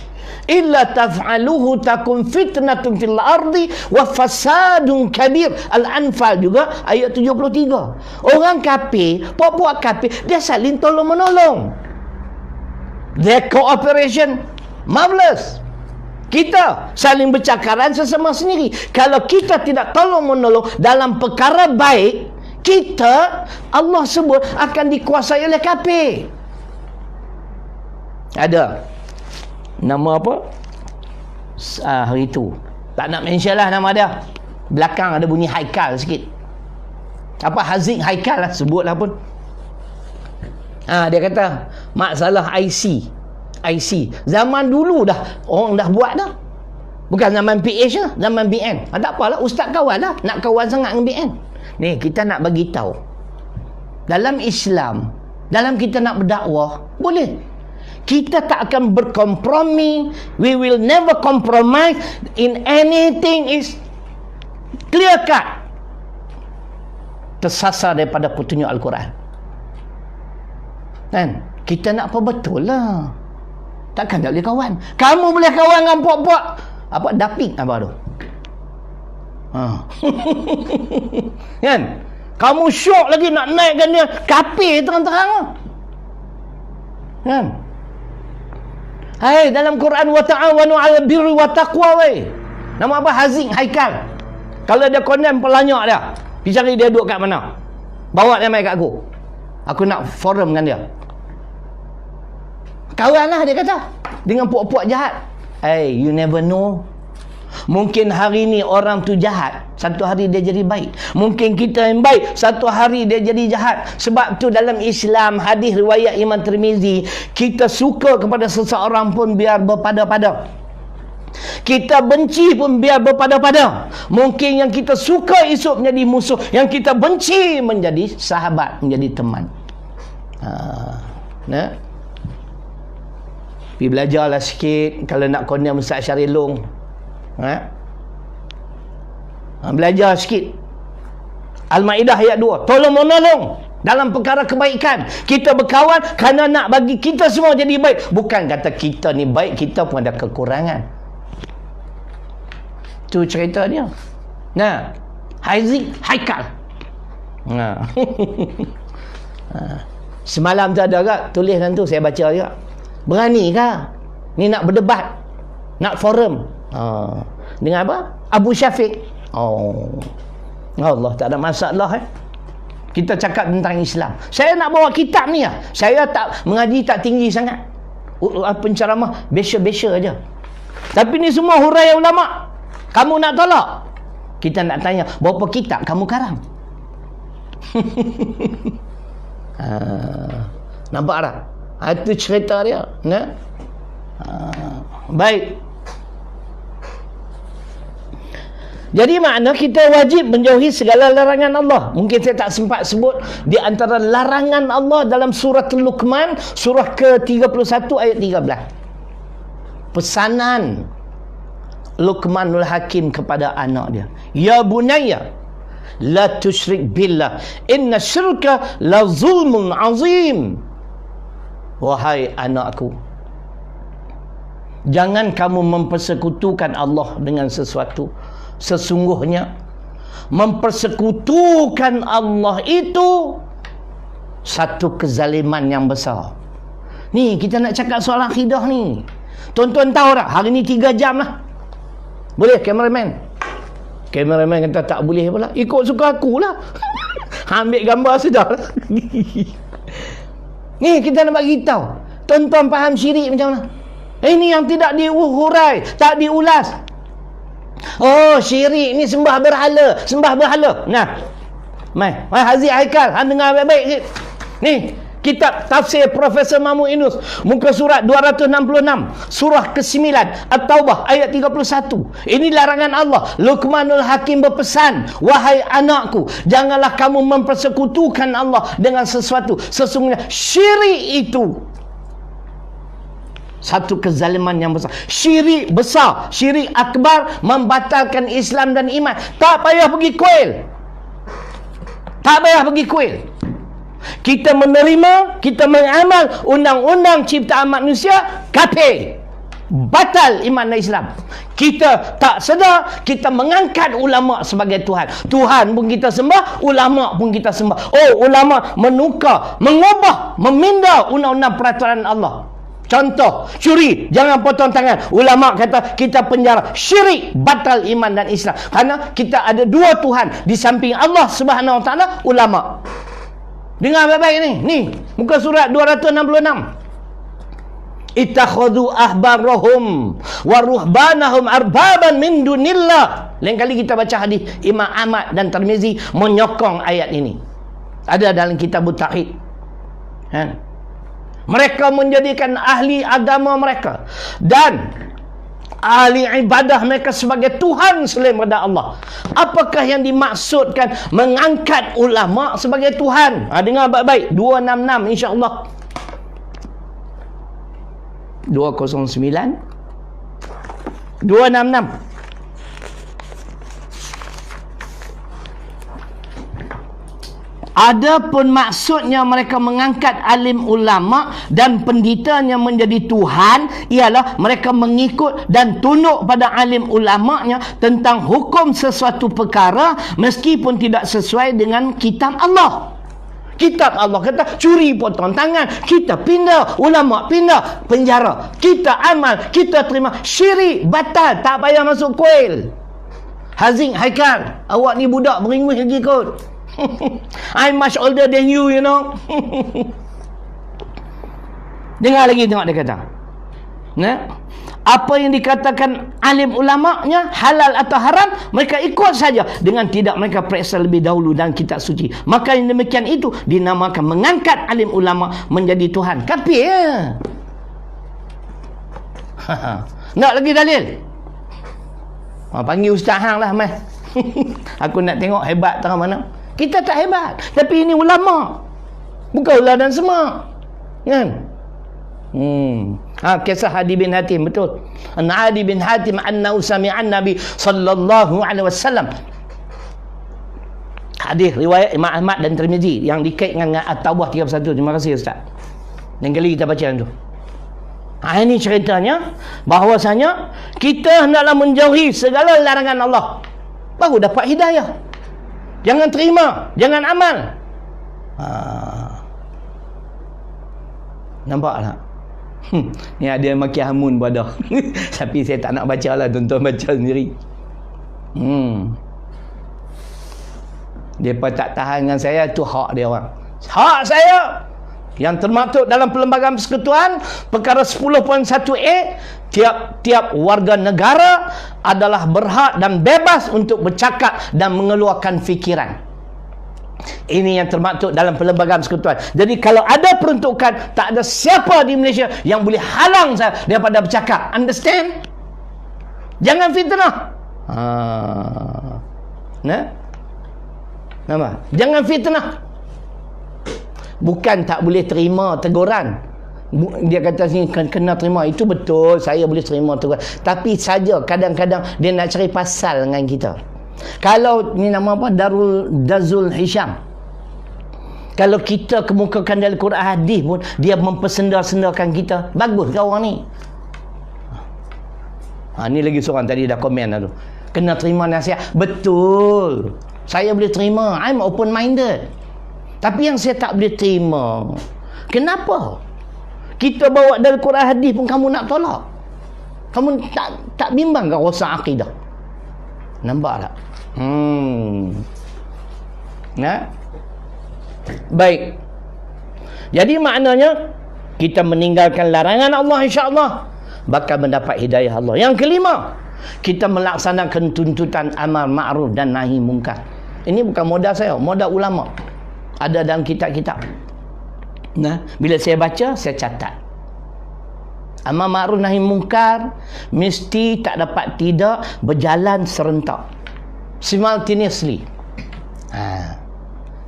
illa taf'aluhu takun fitnatun fil ardi wa fasadun kabir. Al-Anfal juga ayat 73. Orang kafir, puak-puak kafir, dia saling tolong menolong. Their cooperation marvelous. Kita saling bercakaran sesama sendiri. Kalau kita tidak tolong menolong dalam perkara baik, kita, Allah sebut, akan dikuasai oleh kafir. Ada nama apa? Hari itu tak nak mention lah nama dia. Belakang ada bunyi Haikal sikit. Apa Haziq Haikal lah, sebutlah pun. Dia kata masalah IC. Zaman dulu dah orang dah buat dah. Bukan zaman PH lah, zaman BN. Tak apalah, ustaz kawan lah. Nak kawan sangat dengan BN. Ni kita nak bagi tahu. Dalam Islam, dalam kita nak berdakwah, boleh. Kita tak akan berkompromi. We will never compromise in anything is clear cut. Tersasar daripada petunjuk Al-Quran. Kan? Kita nak apa betul lah. Takkan tak boleh kawan. Kamu boleh kawan dengan puak-puak apa dapik apa tu? Kan? Kamu syok lagi nak naikkan dia kafir terang-terang. Kan? Hai, dalam Quran wa ta'awanu 'alal birri wa taqwa weh. Nama apa? Haziq Haikal. Kalau dia condemn pelanyak dia, pergi cari dia duduk kat mana. Bawa dia mai kat aku. Aku nak forum dengan dia. Kawanlah dia kata. Dengan puak-puak jahat. Hey, you never know. Mungkin hari ni orang tu jahat, satu hari dia jadi baik. Mungkin kita yang baik, satu hari dia jadi jahat. Sebab tu dalam Islam, hadis riwayat Imam Tirmizi, kita suka kepada seseorang pun biar berpada-pada. Kita benci pun biar berpada-pada. Mungkin yang kita suka esok menjadi musuh, yang kita benci menjadi sahabat, menjadi teman. Nah, pergi belajarlah sikit. Kalau nak condemn Ustaz Syaril Long, belajar sikit. Al-Ma'idah ayat 2. Tolong menolong dalam perkara kebaikan. Kita berkawan kerana nak bagi kita semua jadi baik. Bukan kata kita ni baik, kita pun ada kekurangan. Tu cerita dia. Nah, Haikal. Semalam tu ada agak tulis tu, saya baca juga. Berani kah ni nak berdebat, nak forum dengan apa? Abu Syafiq. Allah, tak ada masalah. Kita cakap tentang Islam. Saya nak bawa kitab ni lah. Saya tak mengaji, tak tinggi sangat. Penceramah biasa-biasa aja. Tapi ni semua huraian ulama. Kamu nak tolak, kita nak tanya, berapa kitab kamu karang? Nampak tak? Itu cerita dia. Baik. Jadi makna kita wajib menjauhi segala larangan Allah. Mungkin saya tak sempat sebut di antara larangan Allah dalam surah Luqman, surah ke-31 ayat 13. Pesanan Luqmanul Hakim kepada anak dia. Ya bunayya, la tusyrik billah, inna syirka la zulmun azim. Wahai anakku, jangan kamu mempersekutukan Allah dengan sesuatu. Sesungguhnya mempersekutukan Allah itu satu kezaliman yang besar. Ni kita nak cakap soal akidah ni. Tuan-tuan tahu tak? Hari ni 3 jam lah. Boleh kameraman? Kameraman kata tak boleh pula. Ikut suka aku lah. Ambil gambar sudah. Ni kita nak bagi tahu. Tuan-tuan faham syirik macam mana? Ini yang tidak diurai, tak diulas. Oh, syirik ni sembah berhala. Nah. Mai Haziq Haikal, hang dengar baik-baik. Ni kitab tafsir Profesor Mahmud Yunus, muka surat 266, surah ke-9 At-Taubah ayat 31. Ini larangan Allah. Luqmanul Hakim berpesan, wahai anakku, janganlah kamu mempersekutukan Allah dengan sesuatu. Sesungguhnya syirik itu satu kezaliman yang besar. Syirik besar, syirik akbar, membatalkan Islam dan iman. Tak payah pergi kuil. Tak payah pergi kuil. Kita menerima, kita mengamal undang-undang ciptaan manusia, kafir. Batal iman dan Islam. Kita tak sedar, kita mengangkat ulama sebagai Tuhan. Tuhan pun kita sembah, ulama pun kita sembah. Oh, ulama menukar, mengubah, meminda undang-undang peraturan Allah. Contoh, curi, jangan potong tangan. Ulama kata kita penjara. Syirik, batal iman dan Islam. Kerana kita ada dua Tuhan. Di samping Allah Subhanahu Wa Taala, ulama. Dengar baik-baik ni. Ni, muka surat 266. Ittakhadhu ahbarahum wa ruhbanahum arbaban min dunillah. Lain kali kita baca hadis Imam Ahmad dan Tirmizi menyokong ayat ini. Ada dalam kitab Tauhid. Mereka menjadikan ahli agama mereka dan ahli ibadah mereka sebagai Tuhan selain daripada Allah. Apakah yang dimaksudkan mengangkat ulama sebagai Tuhan? Dengar baik-baik. 266 insya-Allah. 209 266. Adapun maksudnya mereka mengangkat alim ulama dan pendetanya menjadi Tuhan, ialah mereka mengikut dan tunduk pada alim ulamanya tentang hukum sesuatu perkara meskipun tidak sesuai dengan kitab Allah. Kitab Allah kata curi potong tangan, kita pindah, ulama pindah penjara. Kita amal, kita terima. Syirik batal, tak payah masuk kuil. Haziq Haikal, awak ni budak beringus lagi kot. I'm much older than you, you know. Dengar lagi, tengok dia kata. Nah, apa yang dikatakan alim ulama'nya halal atau haram, mereka ikut saja dengan tidak mereka periksa lebih dahulu dalam kitab suci. Maka yang demikian itu dinamakan mengangkat alim ulama' menjadi Tuhan. Kafir ya. Nak lagi dalil? Panggil Ustaz Hang lah, mas. Aku nak tengok hebat terang mana. Kita tak hebat, tapi ini ulama, bukan ular dan semak, kan? Kisah Adi bin Hatim, betul. Adi bin Hatim annahu sami'an Nabi sallallahu alaihi wasallam. Hadis riwayat Imam Ahmad dan Tirmizi yang dikaitkan dengan At-Taubah 31. Terima kasih Ustaz. Lain kali kita baca tu. Ini ceritanya bahwasanya kita hendaklah menjauhi segala larangan Allah, baru dapat hidayah. Jangan terima, jangan amal. Nampak tak? Ni ada yang maki hamun pada. Tapi saya tak nak baca lah, tuan-tuan baca sendiri. Dia tak tahan dengan saya, tu hak dia orang. Hak saya yang termaktub dalam Perlembagaan Persekutuan perkara 10.1A, tiap-tiap warga negara adalah berhak dan bebas untuk bercakap dan mengeluarkan fikiran. Ini yang termaktub dalam Perlembagaan Persekutuan. Jadi kalau ada peruntukan, tak ada siapa di Malaysia yang boleh halang saya daripada bercakap. Understand? Jangan fitnah. Nampak? Jangan fitnah. Bukan tak boleh terima teguran. Dia kata sini kena terima. Itu betul, saya boleh terima teguran. Tapi saja kadang-kadang dia nak cari pasal dengan kita. Kalau ni nama apa, Dazul Hisham, kalau kita kemukakan dalam Quran hadis pun dia mempersenda-sendakan kita. Bagus ke orang ni? Ni lagi seorang tadi dah komen dah tu. Kena terima nasihat. Betul, saya boleh terima, I'm open minded. Tapi yang saya tak boleh terima, kenapa kita bawa dari Quran hadis pun kamu nak tolak? Kamu tak bimbang ke rosak akidah? Nampak tak? Baik. Jadi maknanya kita meninggalkan larangan Allah, insya-Allah bakal mendapat hidayah Allah. Yang kelima, kita melaksanakan tuntutan amar ma'ruf dan nahi mungkar. Ini bukan modal saya, modal ulama. Ada dalam kitab-kitab. Bila saya baca, saya catat. Amar ma'ruf nahi mungkar mesti tak dapat tidak berjalan serentak, simultaneously.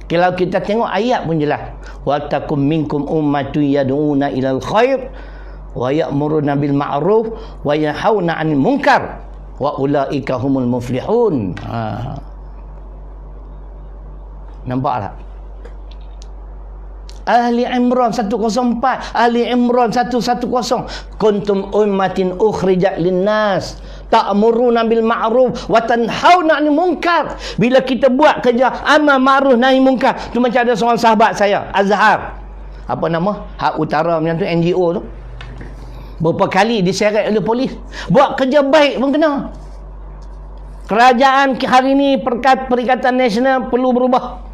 Kalau kita tengok ayat pun jelas. Wa takum minkum ummatun yad'una ilal khair wa ya'muruna bil ma'ruf wa yanhauna 'anil munkar wa ulaika humul muflihun. Nampak tak? Ahli Imran 104, Ahli Imran 110. Kuntum ummatin ukhrijat linnas ta'muruna bil ma'ruf wa tanhauna 'anil munkar. Bila kita buat kerja amar ma'ruf nahi munkar, tu macam ada seorang sahabat saya, Azhar. Apa nama? Hak Utara macam tu, NGO tu. Berapa kali diseret oleh polis. Buat kerja baik pun kena. Kerajaan hari ini, Perikatan Nasional perlu berubah.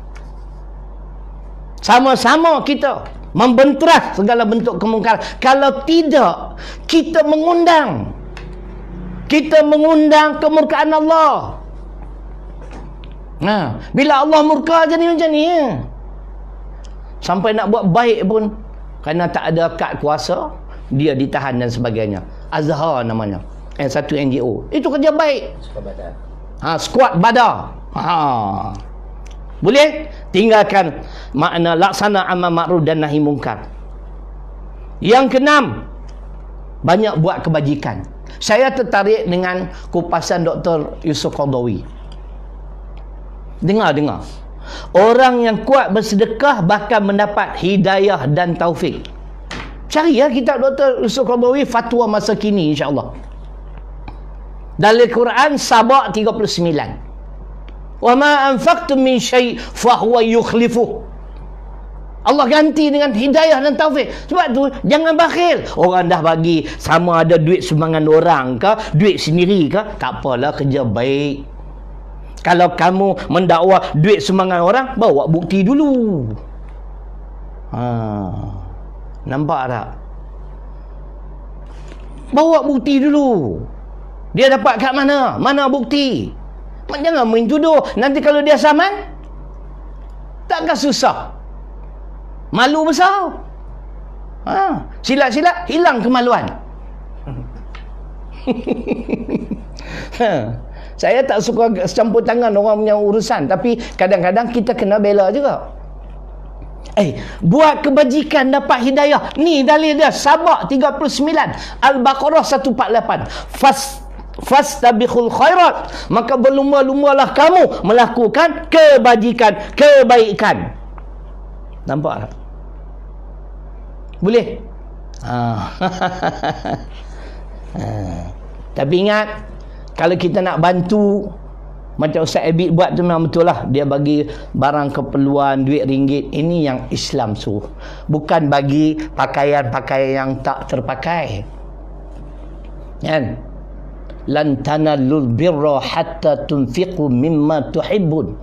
Sama-sama kita membenteras segala bentuk kemungkaran. Kalau tidak, kita mengundang kemurkaan Allah. Bila Allah murka jadi macam ni, sampai nak buat baik pun kerana tak ada kad kuasa, dia ditahan dan sebagainya. Azhar namanya, satu NGO. Itu kerja baik. Squad Badar. Boleh? Tinggalkan makna laksana amar ma'ruf dan nahi mungkar. Yang keenam, banyak buat kebajikan. Saya tertarik dengan kupasan Dr. Yusuf Qaradawi. Dengar. Orang yang kuat bersedekah bahkan mendapat hidayah dan taufik. Cari kitab Dr. Yusuf Qaradawi, fatwa masa kini, insya-Allah. Dalam Quran Sabah 39. Wa ma anfaqtum min syai' fa huwa yukhlifuh. Allah ganti dengan hidayah dan taufik. Sebab tu jangan bakhil. Orang dah bagi, sama ada duit sumbangan orang ke, duit sendiri ke, tak apalah, kerja baik. Kalau kamu mendakwa duit sumbangan orang, bawa bukti dulu. Nampak tak? Bawa bukti dulu. Dia dapat kat mana? Mana bukti? Jangan main tuduh. Nanti kalau dia saman, takkan susah. Malu besar. Silat-silat, hilang kemaluan. Saya tak suka campur tangan orang punya urusan, tapi kadang-kadang kita kena bela juga. Buat kebajikan dapat hidayah. Ni dalil dia, Sabah 39, Al-Baqarah 148. Fastabiqul khairat, maka berlumba-lumbalah kamu melakukan kebajikan, kebaikan. Nampak tak? Boleh? Tapi ingat, kalau kita nak bantu, macam Ustaz Abid buat tu memang betul lah. Dia bagi barang keperluan, duit ringgit. Ini yang Islam suruh. Bukan bagi pakaian-pakaian yang tak terpakai. Kan? Lan tanallul birra hatta tunfiqu mimma tuhibbun.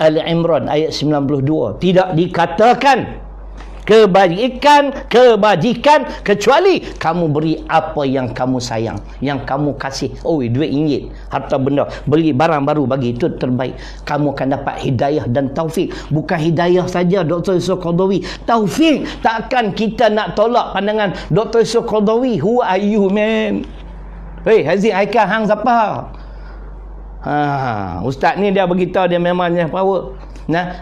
Ali Imran ayat 92. Tidak dikatakan kebajikan kecuali kamu beri apa yang kamu sayang, yang kamu kasih. Duit ringgit, harta benda, beli barang baru bagi, itu terbaik. Kamu akan dapat hidayah dan taufik. Bukan hidayah saja Dr. Yusuf Qaradawi, taufik. Takkan kita nak tolak pandangan Dr. Yusuf Qaradawi. Who are you, man? Haziq Haikal hang siapa? Ustaz ni dia beritahu dia memangnya power.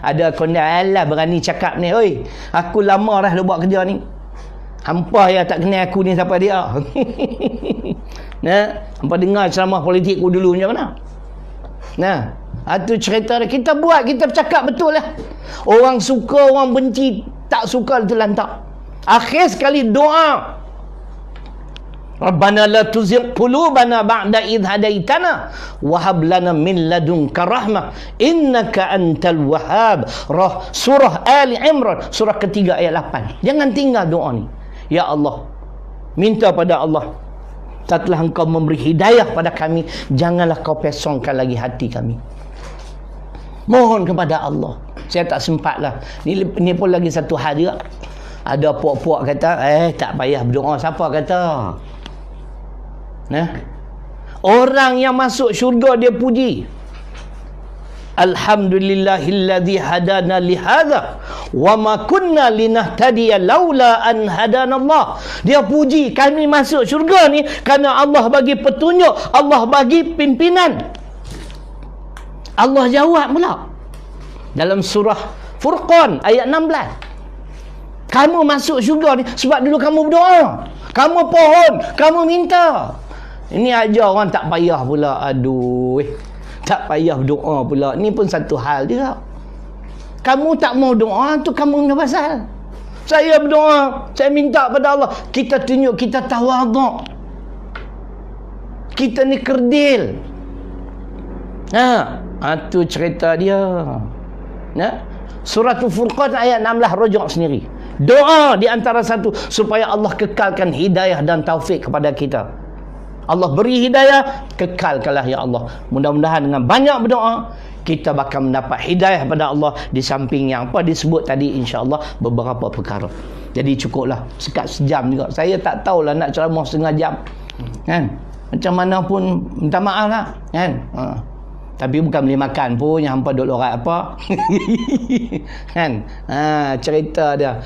Ada kondak, alah berani cakap ni. Aku lama dah buat kerja ni. Hampa ya tak kenal aku ni siapa dia. Hampa dengar ceramah politik aku dulu macam mana? Itu cerita dia. Kita buat, kita bercakap betul lah. Orang suka, orang benci, tak suka itu lantak. Akhir sekali doa. Rabbana la tuzigh qulubana ba'da idh hadaitana wa hab lana min ladunka rahmah innaka antal wahhab. Surah Ali Imran surah ketiga ayat 8. Jangan tinggal doa ni. Ya Allah, minta pada Allah, setelah engkau memberi hidayah pada kami, janganlah kau pesongkan lagi hati kami. Mohon kepada Allah. Saya tak sempat lah. Ni pun lagi satu hal juga. Ada puak-puak kata, tak payah berdoa. Siapa kata? Orang yang masuk syurga dia puji, alhamdulillahilladzi hadana lihadza wa ma kunna linahtadiya laula an hadanallah. Dia puji, kami masuk syurga ni kerana Allah bagi petunjuk, Allah bagi pimpinan. Allah jawab pula dalam surah Furqan ayat 16. Kamu masuk syurga ni sebab dulu kamu berdoa, kamu pohon, kamu minta. Ini aja orang tak payah pula. Tak payah doa pula. Ni pun satu hal juga. Kamu tak mau doa tu kamu punya pasal. Saya berdoa, saya minta pada Allah. Kita tunjuk kita tawaduk. Kita ni kerdil. Itu cerita dia. Surah Furqan ayat 16 rujuk sendiri. Doa di antara satu supaya Allah kekalkan hidayah dan taufik kepada kita. Allah beri hidayah, kekalkanlah ya Allah. Mudah-mudahan dengan banyak berdoa kita bakal mendapat hidayah pada Allah, di samping yang apa disebut tadi, insya-Allah beberapa perkara. Jadi cukuplah sekat sejam juga. Saya tak tahulah nak ceramah setengah jam. Kan? Macam mana pun minta maaf lah, kan? Tapi bukan boleh makan pun yang hampa duk lorat apa. Kan? Cerita dia.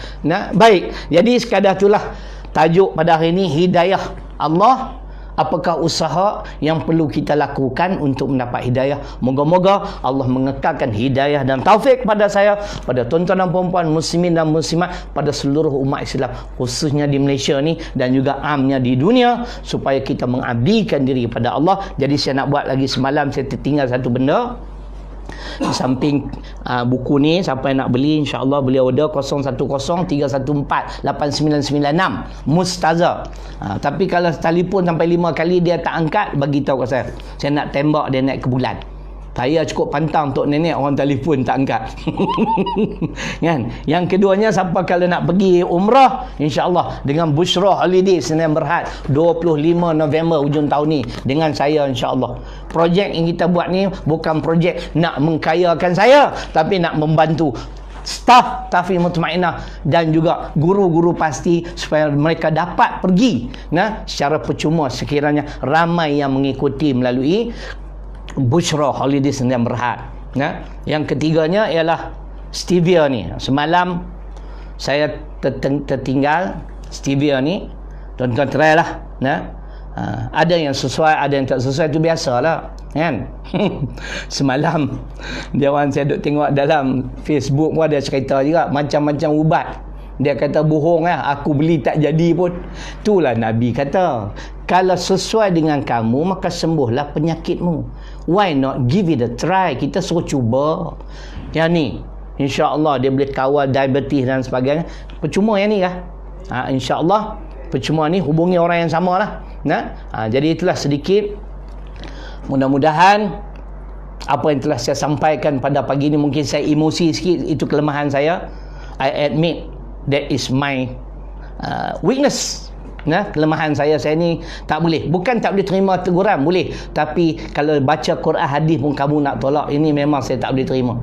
Baik. Jadi sekadar itulah tajuk pada hari ini, hidayah Allah. Apakah usaha yang perlu kita lakukan untuk mendapat hidayah? Moga-moga Allah mengekalkan hidayah dan taufik pada saya, pada tuan-tuan dan puan-puan muslimin dan muslimat, pada seluruh umat Islam, khususnya di Malaysia ni dan juga amnya di dunia, supaya kita mengabdikan diri kepada Allah. Jadi saya nak buat lagi, semalam saya tertinggal satu benda di samping buku ni. Siapa yang nak beli, insya-Allah beliau order 010-314-8996 Mustazah. Tapi kalau telefon sampai 5 kali dia tak angkat, bagi tahu kat saya nak tembak dia naik ke bulan. Saya cukup pantang untuk nenek, orang telefon tak angkat. Kan? Yang keduanya, siapa kalau nak pergi umrah, insya-Allah dengan Bushra Holiday Sdn Bhd 25 November hujung tahun ni dengan saya, insya-Allah. Projek yang kita buat ni bukan projek nak mengkayakan saya, tapi nak membantu staf Tahfiz Mutmainah dan juga guru-guru pasti supaya mereka dapat pergi secara percuma sekiranya ramai yang mengikuti melalui Bushra Holiday Sdn Bhd. Yang ketiganya ialah stevia ni. Semalam saya tertinggal stevia ni. Tuan-tuan try lah. Ada yang sesuai, ada yang tak sesuai, itu biasalah, kan? Semalam dia orang saya duk tengok dalam Facebook pun ada cerita juga macam-macam ubat. Dia kata bohong aku beli tak jadi pun. Itulah Nabi kata, kalau sesuai dengan kamu maka sembuhlah penyakitmu. Why not give it a try? Kita suruh cuba. Yang ni insya-Allah dia boleh kawal diabetes dan sebagainya. Percuma yang ni kah? Insya-Allah percuma ni hubungi orang yang samalah. Jadi itulah sedikit. Mudah-mudahan apa yang telah saya sampaikan pada pagi ini, mungkin saya emosi sikit, itu kelemahan saya. I admit that is my weakness. Kelemahan saya ni tak boleh. Bukan tak boleh terima teguran, boleh. Tapi kalau baca Quran hadis pun kamu nak tolak, ini memang saya tak boleh terima.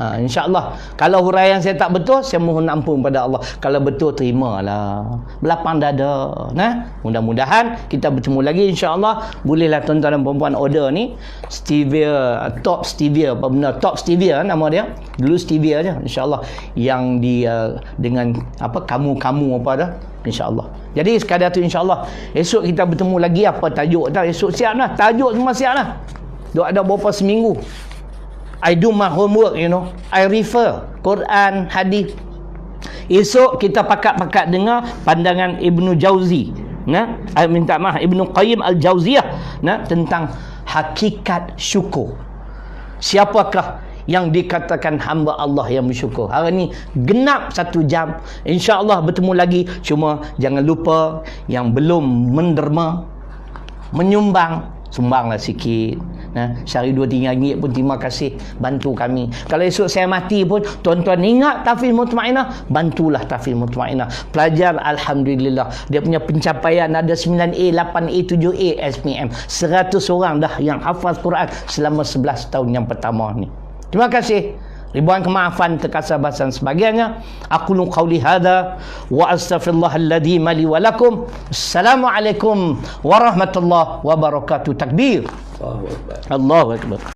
InsyaAllah kalau huraian saya tak betul, saya mohon ampun pada Allah. Kalau betul, terimalah, berlapang dada. Mudah-mudahan kita bertemu lagi, insyaAllah. Bolehlah tuan-tuan dan perempuan order ni stevia, top stevia, apa benda top stevia nama dia, dulu stevia je, insyaAllah. Yang dengan apa kamu apa dah, insyaAllah. Jadi sekadar tu, insyaAllah. Esok kita bertemu lagi. Apa tajuk dah esok, siap lah, tajuk semua siap lah. Duk ada berapa seminggu I do my homework, I refer Quran, hadis. Esok kita pakat-pakat dengar pandangan Ibnu Jauzi. Minta maaf, Ibnu Qayyim Al-Jauziyah tentang hakikat syukur. Siapakah yang dikatakan hamba Allah yang bersyukur? Hari ni genap 1 jam. InsyaAllah bertemu lagi. Cuma jangan lupa yang belum menderma, menyumbang, sumbanglah sikit. Sehari 2-3 ringgit pun terima kasih, bantu kami. Kalau esok saya mati pun, tuan-tuan ingat Tahfiz Mutmainah, bantulah Tahfiz Mutmainah. Pelajar alhamdulillah, dia punya pencapaian ada 9A, 8A, 7A SPM. 100 orang dah yang hafaz Quran selama 11 tahun yang pertama ni. Terima kasih. Ribuan kemaafan, terkasar bahasan sebagainya. Aku lu qauli hadza wa astaghfirullahalladzi mali wa lakum. Assalamualaikum warahmatullahi wabarakatuh. Takbir. Allahu akbar.